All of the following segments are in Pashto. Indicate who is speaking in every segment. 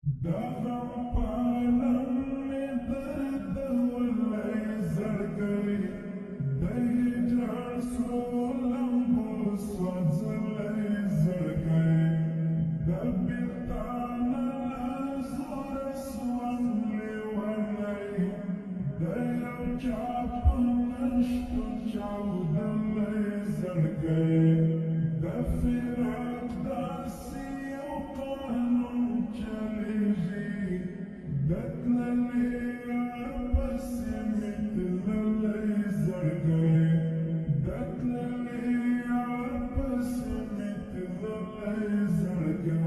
Speaker 1: دغم پالم می درد ولی زرگری دی جان سولم بو سوزلی زرگری دبیتان لازور سوان لیونی دیو چاپ نشتو چاودلی زرگری دفیرک داسی و قانون چلیجی دتنلی پسی میتللی زرگی دتنلی پسی میتللی زرگی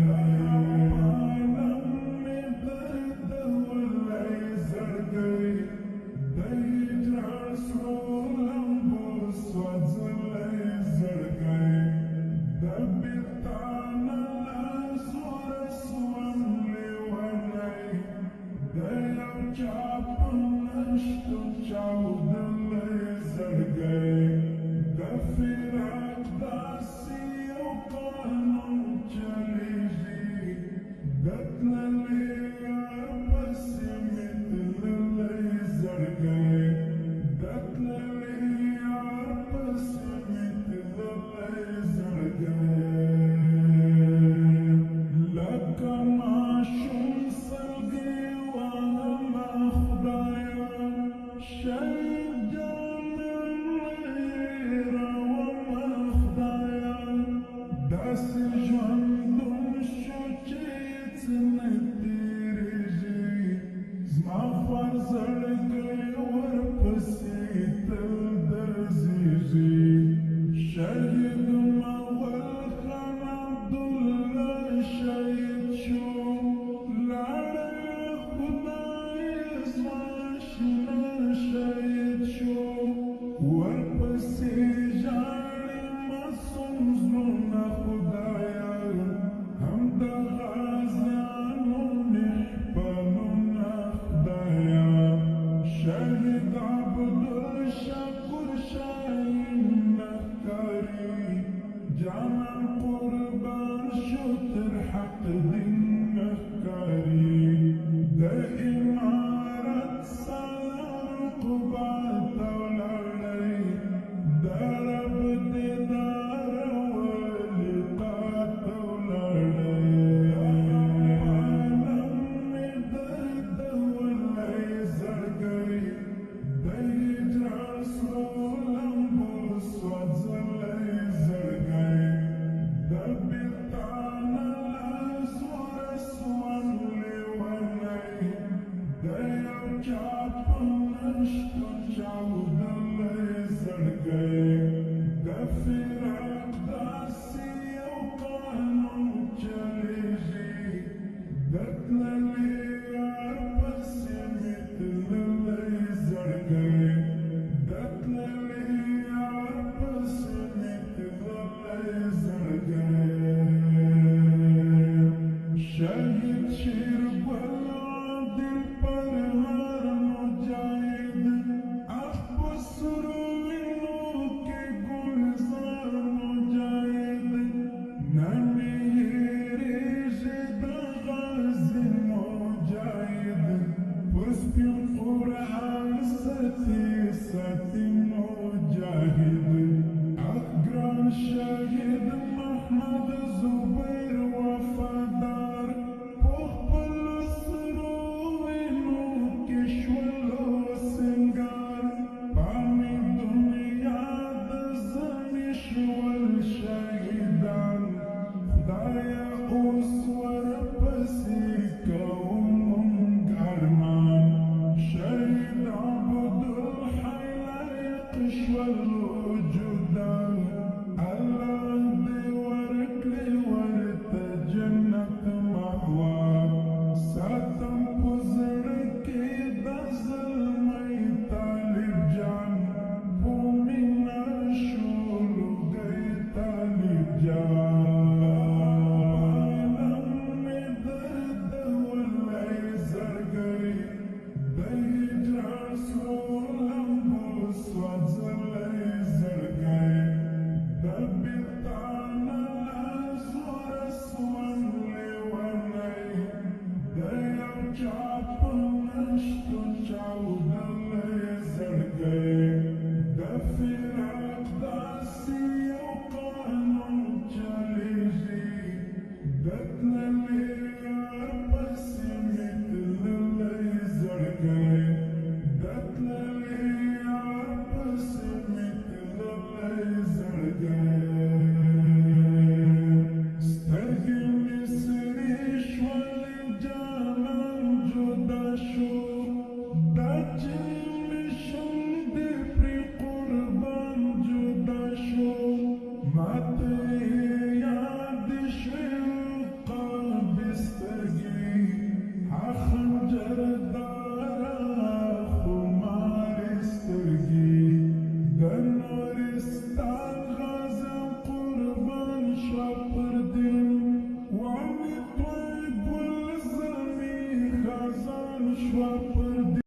Speaker 1: پانم می درد ولی زرگی دی جان سولم بو سوزلی زرگی دبیتان لازور سوان لیونی دیو چاپ نشتو چاودلی زرگی دفیرک داسی و قانون چلیجی دتنلی پسی میتللی زرگی دتنلی پسی میتللی زرگی لکه ماشوم سلګي وهمه خدایه شهید جانانه راومه خدایه داسې ژوندون شو چې هېڅ نه تېرېږي زما خوار زړګی ورپسې تل درزېږي شهید مول خان عبدالله شهید شو لاړه خدای زما شنه شهید شو ورپسې ژاړي معصوم زړونه خدایه هم د غازیانو مهربانونه خدایه شهید عبدالشکور شاهین نښکاري جانان قربان شو تر حق دین نښکاري د امارت سالار قبات ولاړی د رب دیدار ولقات ولاړی پانم می درد ولی زرګی دی جان سولم بو سوزلی زرګی دبیتان لازور سوان لیونی دیو چاپ نشتو چاودلی زرګی دفیرک داسی و قانون چلیجی دتنلی پسی میتللی زرګی دتنلی پسی میتللی زرګی شهید شیرګل عادل پر هر مجاهد اخ په سرو وینو کې ګلزار مجاهد نن مې هېرېږي د غازي مجاهد پر سپین قرآن ساتي ساتي مجاهد اخ ګران شهید محمد زبیر وفادار په خپلو سرو وینو کې شولو سنګار پامې دنیا د زمې شول شهیدان خدایه اوس ورپسې کوم مونږ ارمان شهید عبدالحی لایق شولو جدا الله دې ورکړي ورته جنت مأوا ساتم په زړه کې د زلمی طالب جان په مینه شولګی طالب جان پانم می درد ولی زرګی دی جان سولم بو سوزلی زرګی دبیتان لازور سوان لیونی Schwab